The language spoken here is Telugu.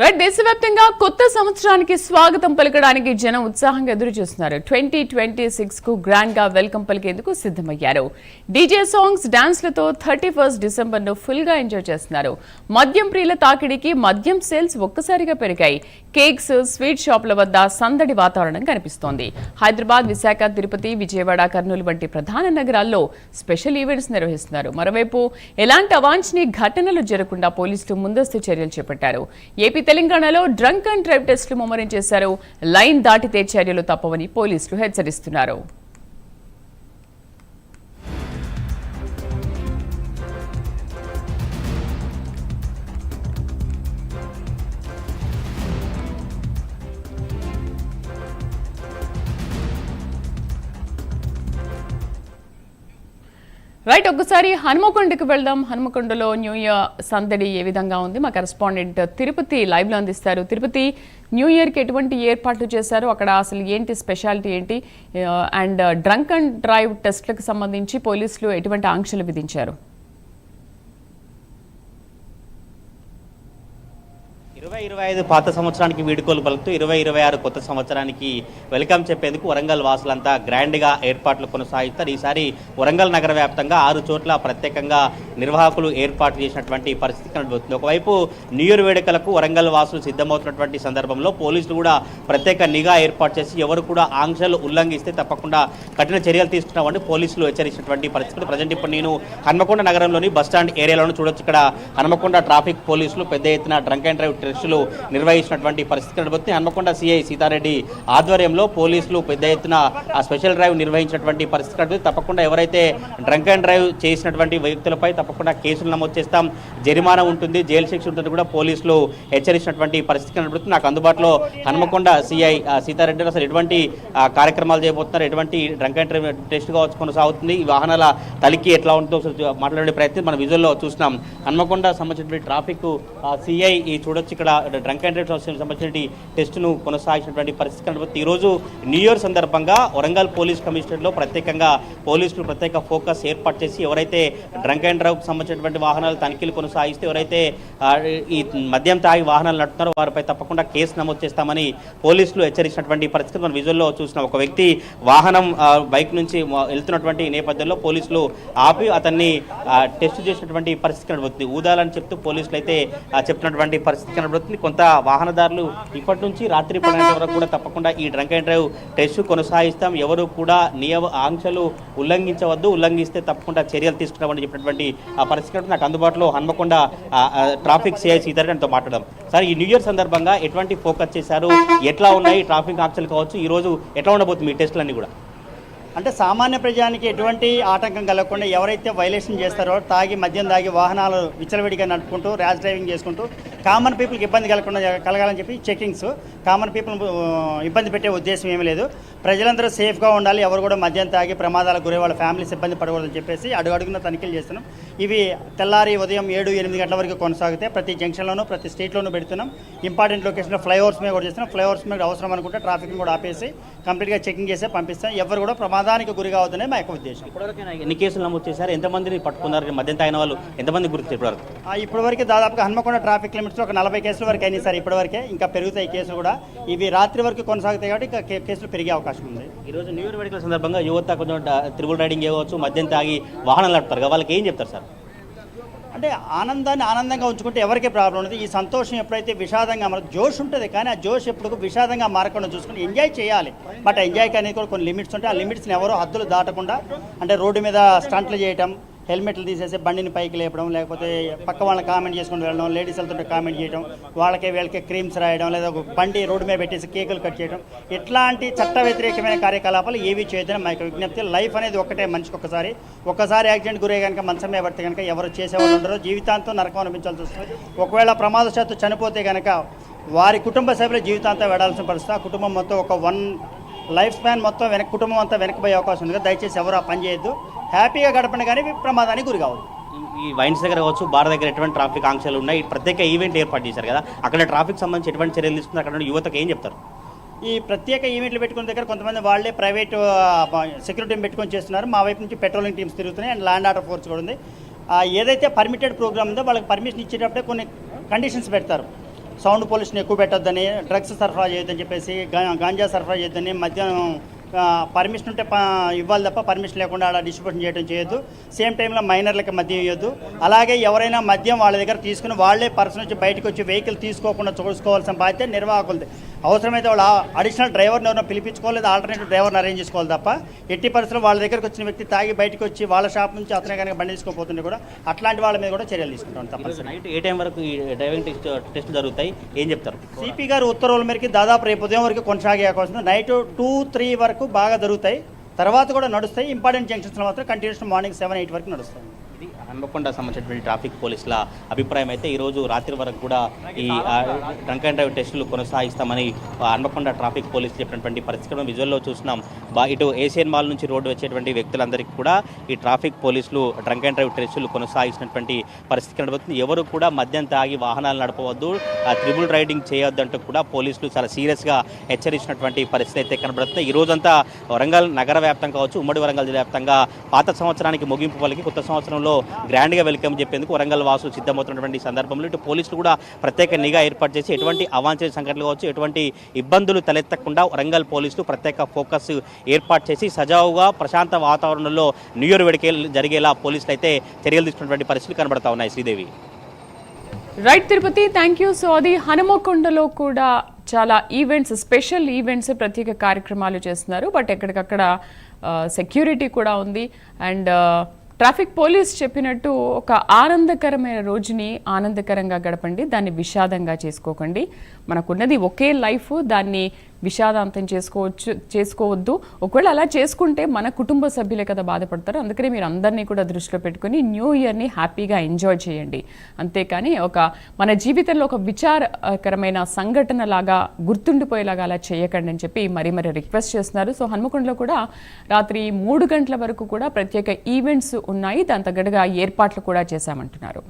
రైట్, దేశవ్యాప్తంగా కొత్త సంవత్సరానికి స్వాగతం పలకడానికి జనం ఉత్సాహంగా ఎదురు చూస్తున్నారు. 2026 కు గ్రాండ్ గా వెల్కమ్ పలికేందుకు సిద్ధమయ్యారు. డీజే సాంగ్స్, డాన్స్లతో 31 డిసెంబర్ ను ఫుల్ గా ఎంజాయ్ చేస్తున్నారు. మద్యం ప్రియుల తాకిడికి మద్యం సేల్స్ ఒక్కసారిగా పెరిగాయి. కేక్స్, స్వీట్ షాపుల వద్ద సందడి వాతావరణం కనిపిస్తోంది. హైదరాబాద్, విశాఖ, తిరుపతి, విజయవాడ, కర్నూలు వంటి ప్రధాన నగరాల్లో స్పెషల్ ఈవెంట్స్ నిర్వహిస్తున్నారు. మరోవైపు ఎలాంటి అవాంఛనీయ ఘటనలు జరగకుండా పోలీసులు ముందస్తు చర్యలు చేపట్టారు. ఏపీ, తెలంగాణలో డ్రంక్ అండ్ డ్రైవ్ టెస్టులు ముమ్మరం చేశారు. లైన్ దాటితే చర్యలు తప్పవని పోలీసులు హెచ్చరిస్తున్నారు. రైట్, ఒక్కసారి హనుమకొండకు వెళ్దాం. హనుమకొండలో న్యూ ఇయర్ సందడి ఏ విధంగా ఉంది? మా కరెస్పాండెంట్ తిరుపతి లైవ్ లో అందిస్తారు. తిరుపతి, న్యూ ఇయర్ కి ఎటువంటి ఏర్పాట్లు చేశారు? అక్కడ అసలు ఏంటి స్పెషాలిటీ ఏంటి? అండ్ డ్రంక్ అండ్ డ్రైవ్ టెస్ట్లకు సంబంధించి పోలీసులు ఎటువంటి ఆంక్షలు విధించారు? 2025 పాత సంవత్సరానికి వీడుకోలు పలుకుతూ 2026 కొత్త సంవత్సరానికి వెల్కమ్ చెప్పేందుకు వరంగల్ వాసులంతా గ్రాండ్గా ఏర్పాట్లు కొనసాగిస్తారు. ఈసారి వరంగల్ నగర వ్యాప్తంగా 6 చోట్ల ప్రత్యేకంగా నిర్వాహకులు ఏర్పాటు చేసినటువంటి పరిస్థితి కనబడుతుంది. ఒకవైపు న్యూ ఇయర్ వేడుకలకు వరంగల్ వాసులు సిద్ధమవుతున్నటువంటి సందర్భంలో పోలీసులు కూడా ప్రత్యేక నిఘా ఏర్పాటు చేసి ఎవరు కూడా ఆంక్షలు ఉల్లంఘిస్తే తప్పకుండా కఠిన చర్యలు తీసుకున్నామని పోలీసులు హెచ్చరించినటువంటి పరిస్థితి. ప్రజెంట్ ఇప్పుడు నేను హన్మకొండ నగరంలోని బస్టాండ్ ఏరియాలోనే చూడొచ్చు. ఇక్కడ హన్మకొండ ట్రాఫిక్ పోలీసులు పెద్ద ఎత్తున డ్రంక్ అండ్ డ్రైవ్ టెస్టులు నిర్వహించినటువంటి పరిస్థితి కనబడుతుంది. హన్మకొండ సిఐ సీతారెడ్డి ఆధ్వర్యంలో పోలీసులు పెద్ద ఎత్తున స్పెషల్ డ్రైవ్ నిర్వహించినటువంటి పరిస్థితి కనబడుతుంది. తప్పకుండా ఎవరైతే డ్రంక్ అండ్ డ్రైవ్ చేసినటువంటి వ్యక్తులపై తప్పకుండా కేసులు నమోదు చేస్తాం, జరిమానా ఉంటుంది, జైలు శిక్ష ఉంటుంది కూడా పోలీసులు హెచ్చరించినటువంటి పరిస్థితి కనబడుతుంది. నాకు అందుబాటులో హన్మకొండ సిఐ సీతారెడ్డి అసలు ఎటువంటి కార్యక్రమాలు చేయబోతున్నారు, ఎటువంటి డ్రంక్ అండ్ డ్రైవ్ టెస్ట్ కావచ్చు కొనసాగుతుంది, ఈ వాహనాల తలికి ఎట్లా ఉంటుందో మాట్లాడే ప్రయత్నం మన విజువల్లో చూస్తున్నాం. హన్మకొండ సంబంధించినటువంటి ట్రాఫిక్ సిఐ చూడొచ్చు. ఇక్కడ డ్రంక్ అండ్ డ్రైవ్ సంబంధించిన టెస్టును కొనసాగించినటువంటి పరిస్థితి కనబడుతుంది. ఈరోజు న్యూ ఇయర్ సందర్భంగా వరంగల్ పోలీస్ కమిషనర్లో ప్రత్యేకంగా పోలీసులు ప్రత్యేక ఫోకస్ ఏర్పాటు చేసి ఎవరైతే డ్రంక్ అండ్ డ్రైవ్ సంబంధించినటువంటి వాహనాలు తనిఖీలు కొనసాగిస్తే ఎవరైతే ఈ మద్యం తాగి వాహనాలు నడుపుతారో వారిపై తప్పకుండా కేసు నమోదు చేస్తామని పోలీసులు హెచ్చరించినటువంటి పరిస్థితి మనం విజువల్లో చూసిన ఒక వ్యక్తి వాహనం బైక్ నుంచి వెళ్తున్నటువంటి నేపథ్యంలో పోలీసులు ఆపి అతన్ని టెస్ట్ చేసినటువంటి పరిస్థితి కనబడుతుంది. ఊదాలని చెప్తూ పోలీసులు అయితే చెప్తున్నటువంటి పరిస్థితి కనబడుతుంది. కొంత వాహనదారులు ఇప్పటి నుంచి రాత్రి 12 వరకు కూడా తప్పకుండా ఈ డ్రంక్ అండ్ డ్రైవ్ టెస్ట్ కొనసాగిస్తాం, ఎవరు కూడా నియమ ఆంక్షలు ఉల్లంఘించవద్దు, ఉల్లంఘిస్తే తప్పకుండా చర్యలు తీసుకుంటామని చెప్పినటువంటి పరిస్థితి నాకు అందుబాటులో హన్మకొండ ట్రాఫిక్ సిఐ సీతారెడ్డితో మాట్లాడడం. సార్, ఈ న్యూ ఇయర్ సందర్భంగా ఎటువంటి ఫోకస్ చేశారు, ఎట్లా ఉన్నాయి ట్రాఫిక్ ఆంక్షలు కావచ్చు, ఈ రోజు ఎట్లా ఉండబోతుంది మీ టెస్టులన్నీ కూడా? అంటే సామాన్య ప్రజానికి ఎటువంటి ఆటంకం కలగకుండా ఎవరైతే వైలేషన్ చేస్తారో, మద్యం తాగి వాహనాలు విచ్చలవిడిగా నడుపుకుంటూ ర్యాష్ డ్రైవింగ్ చేసుకుంటూ కామన్ పీపుల్కి ఇబ్బంది కలగాలని చెప్పి చెకింగ్స్, కామన్ పీపుల్ ఇబ్బంది పెట్టే ఉద్దేశం ఏమీ లేదు. ప్రజలందరూ సేఫ్గా ఉండాలి, ఎవరు కూడా మద్యం తాగి ప్రమాదాలకు గురే వాళ్ళ ఫ్యామిలీస్ ఇబ్బంది పడకూడదని చెప్పేసి అడుగడుగున తనిఖీలు చేస్తున్నాం. ఇవి తెల్లారి ఉదయం 7-8 గంటల వరకు కొనసాగితే ప్రతి జంక్షన్లోనూ ప్రతి స్ట్రీట్లోనూ పెడుతున్నాం. ఇంపార్టెంట్ లొకేషన్లో ఫ్లైఓవర్స్ మీద కూడా చేస్తున్నాం. ఫ్లైఓవర్స్ మీద అవసరం అనుకుంటే ట్రాఫిక్ని కూడా ఆపేసి కంప్లీట్గా చెకింగ్ చేసి పంపిస్తాం. ఎవరు కూడా ప్రమాదానికి గురి కావద్దనే మా యొక్క ఉద్దేశం. ఇప్పటివరకు ఎన్ని కేసులు నమోదు చేశారు, ఎంతమందిని పట్టుకున్నారు, మద్యం తాగిన వాళ్ళు ఎంతమంది గుర్తు ఇప్పటివరకు? ఇప్పటివరకు దాదాపుగా హన్మకొండ ట్రాఫిక్ లిమిట్స్లో ఒక 40 కేసుల వరకు అయినాయి సార్. ఇప్పటివరకే ఇంకా పెరుగుతాయి కేసులు కూడా. ఇవి రాత్రి వరకు కొనసాగుతాయి కాబట్టి ఇంకా కేసులు పెరిగే అవకాశం ఉంది. ఈరోజు న్యూ ఇయర్ వేడుకల సందర్భంగా యువత కొంచెం త్రిబుల్ రైడింగ్ చేయవచ్చు, మద్యం తాగి వాహనాలు నడుపుతారు, వాళ్ళకి ఏం చెప్తారు సార్? అంటే ఆనందంగా ఉంచుకుంటే ఎవరికే ప్రాబ్లం ఉండదు. ఈ సంతోషం ఎప్పుడైతే విషాదంగా మనకు జోష్ ఉంటుంది, కానీ ఆ జోష్ ఎప్పుడు విషాదంగా మారకుండా చూసుకుని ఎంజాయ్ చేయాలి. బట్ ఎంజాయ్కి అనేది కూడా కొన్ని లిమిట్స్ ఉంటాయి. ఆ లిమిట్స్ని ఎవరో హద్దులు దాటకుండా, అంటే రోడ్డు మీద స్టంట్లు చేయటం, హెల్మెట్లు తీసేసి బండిని పైకి లేపడం, లేకపోతే పక్క వాళ్ళని కామెంట్ చేసుకుని వెళ్ళడం, లేడీస్ వెళ్తుంటే కామెంట్ చేయడం, వీళ్ళకి క్రీమ్స్ రాయడం, లేదా బండి రోడ్డు మీద పెట్టేసి కేకులు కట్ చేయడం, ఇట్లాంటి చట్ట వ్యతిరేకమైన కార్యకలాపాలు ఏవి చేయదని మా యొక్క విజ్ఞప్తి. లైఫ్ అనేది ఒకటే, మనిషికి ఒక్కసారి యాక్సిడెంట్ గురే కనుక మంచం మీద పడితే కనుక ఎవరు చేసేవాళ్ళు ఉండరు, జీవితాంతం నరకం అనిపించాల్సి వస్తుంది. ఒకవేళ ప్రమాదశాత్తు చనిపోతే కనుక వారి కుటుంబ సభ్యుల జీవితాంతం వెడాల్సిన పరిస్థితి. ఆ కుటుంబం మొత్తం ఒక లైఫ్ స్పాన్ మొత్తం కుటుంబం అంతా వెనక్కిపోయే అవకాశం ఉంది. దయచేసి ఎవరు ఆ పని చేయొద్దు, హ్యాపీగా గడపండి, కానీ ప్రమాదానికి గురి కావద్దు. ఈ వైన్స్ దగ్గర కావచ్చు, బార్ దగ్గర ఎటువంటి ట్రాఫిక్ ఆంక్షలు ఉన్నాయి, ప్రత్యేక ఈవెంట్ ఏర్పాటు చేశారు కదా, అక్కడ ట్రాఫిక్ సంబంధించి ఎటువంటి చర్యలు తీసుకున్నారు, అక్కడ యువతకు ఏం చెప్తారు? ఈ ప్రత్యేక ఈవెంట్లు పెట్టుకున్న దగ్గర కొంతమంది వాళ్ళే ప్రైవేట్ సెక్యూరిటీని పెట్టుకొని చేస్తున్నారు. మా వైపు నుంచి పెట్రోలింగ్ టీమ్స్ తిరుగుతున్నాయి అండ్ ల్యాండ్ ఆర్డర్ ఫోర్స్ కూడా ఉంది. ఏదైతే పర్మిటెడ్ ప్రోగ్రామ్ ఉందో వాళ్ళకి పర్మిషన్ ఇచ్చేటప్పుడే కొన్ని కండిషన్స్ పెడతారు. సౌండ్ పొల్యూషన్ ఎక్కువ పెట్టొద్దని, డ్రగ్స్ సరఫరా చేయొద్దని చెప్పేసి, గాంజా సరఫరా చేయొద్దని, మద్యం పర్మిషన్ ఉంటే ఇవ్వాలి తప్ప పర్మిషన్ లేకుండా అలా డిస్ట్రిబ్యూషన్ చేయడం చేయొద్దు. సేమ్ టైంలో మైనర్లకి మద్యం ఇవ్వద్దు. అలాగే ఎవరైనా మద్యం వాళ్ళ దగ్గర తీసుకుని వాళ్ళే పర్సన్ వచ్చి బయటకు వచ్చి వెహికల్ తీసుకోకుండా చూసుకోవాల్సిన బాధ్యత నిర్వాహకులది. అవసరమైతే వాళ్ళు అడిషనల్ డ్రైవర్ని ఎవరైనా పిలిపించుకోవాలి, లేదా ఆల్టర్నేటివ్ డ్రైవర్ని అరేంజ్ చేసుకోవాలి తప్ప ఎట్టి పరిస్థితుల్లో వాళ్ళ దగ్గరకు వచ్చిన వ్యక్తి తాగి బయటకు వచ్చి వాళ్ళ షాప్ నుంచి అతనే కనుక బండి తీసుకోపోతుంటే కూడా అట్లాంటి వాళ్ళ మీద కూడా చర్యలు తీసుకుంటాం తప్పనిసరి. నైట్ ఏ టైం వరకు ఈ డ్రైవింగ్ టెస్ట్ జరుగుతాయి, ఏం చెప్తారు? సిపి గారు ఉత్తర్వుల మేరకు దాదాపు రేపు ఉదయం వరకు కొనసాగే అవకాశం ఉంది. నైట్ 2-3 వరకు బాగా జరుగుతాయి, తర్వాత కూడా నడుస్తాయి. ఇంపార్టెంట్ జంక్షన్స్లో మాత్రం కంటిన్యూస్ మార్నింగ్ 7-8 వరకు నడుస్తాయి. ఇది హన్మకొండ సంబంధించినటువంటి ట్రాఫిక్ పోలీసుల అభిప్రాయం అయితే ఈరోజు రాత్రి వరకు కూడా ఈ డ్రంక్ అండ్ డ్రైవ్ టెస్టులు కొనసాగిస్తామని హన్మకొండ ట్రాఫిక్ పోలీసులు చెప్పినటువంటి పరిస్థితి మనం విజువల్లో చూస్తున్నాం. ఇటు ఏషియన్ మాల్ నుంచి రోడ్డు వచ్చేటువంటి వ్యక్తులందరికీ కూడా ఈ ట్రాఫిక్ పోలీసులు డ్రంక్ అండ్ డ్రైవ్ టెస్టులు కొనసాగిస్తున్నటువంటి పరిస్థితి కనబడుతుంది. ఎవరు కూడా మద్యం తాగి వాహనాలు నడపవద్దు, త్రిబుల్ రైడింగ్ చేయొద్దంటూ కూడా పోలీసులు చాలా సీరియస్గా హెచ్చరించినటువంటి పరిస్థితి అయితే కనబడుతుంది. ఈ రోజంతా వరంగల్ నగర వ్యాప్తంగా కావచ్చు, ఉమ్మడి వరంగల్ జిల్లా వ్యాప్తంగా పాత సంవత్సరానికి ముగింపు పలికి కొత్త సంవత్సరంలో గ్రాండ్గా వెల్కమ్ చెప్పేందుకు వరంగల్ వాసులు సిద్ధమవుతున్నటువంటి సందర్భంలో ఇటు పోలీసులు కూడా ప్రత్యేక నిఘా ఏర్పాటు చేసి ఎటువంటి అవాంఛనీయ సంఘటనలు కావచ్చు, ఎటువంటి ఇబ్బందులు తలెత్తకుండా వరంగల్ పోలీసులు ప్రత్యేక ఫోకస్ ఏర్పాటు చేసి సజావుగా ప్రశాంత వాతావరణంలో న్యూ ఇయర్ వేడుకలు జరిగేలా పోలీసులు అయితే చర్యలు తీసుకున్నటువంటి పరిస్థితులు కనబడతా ఉన్నాయి. Sridevi. Right Tirupati, thank you. So అది హనుమకొండలో కూడా చాలా ఈవెంట్స్, స్పెషల్ ఈవెంట్స్, ప్రత్యేక కార్యక్రమాలు చేస్తున్నారు. బట్ ఎక్కడికక్కడ సెక్యూరిటీ కూడా ఉంది. అండ్ ట్రాఫిక్ పోలీస్ చెప్పినట్టు ఒక ఆనందకరమైన రోజుని ఆనందకరంగా గడపండి, దాన్ని విషాదంగా చేసుకోకండి. మనకున్నది ఒకే లైఫ్, దాన్ని విషాదాంతం చేసుకోవద్దు. ఒకవేళ అలా చేసుకుంటే మన కుటుంబ సభ్యులే కదా బాధపడతారు. అందుకని మీరు అందరినీ కూడా దృష్టిలో పెట్టుకొని న్యూ ఇయర్ని హ్యాపీగా ఎంజాయ్ చేయండి. అంతేకాని మన జీవితంలో ఒక విచారకరమైన సంఘటన లాగా గుర్తుండిపోయేలాగా అలా చేయకండి అని చెప్పి మరీ రిక్వెస్ట్ చేస్తున్నారు. సో హన్మకొండలో కూడా రాత్రి 3 గంటల వరకు కూడా ప్రత్యేక ఈవెంట్స్ ఉన్నాయి, దాని తగ్గట్టుగా ఏర్పాట్లు కూడా చేశామంటున్నారు.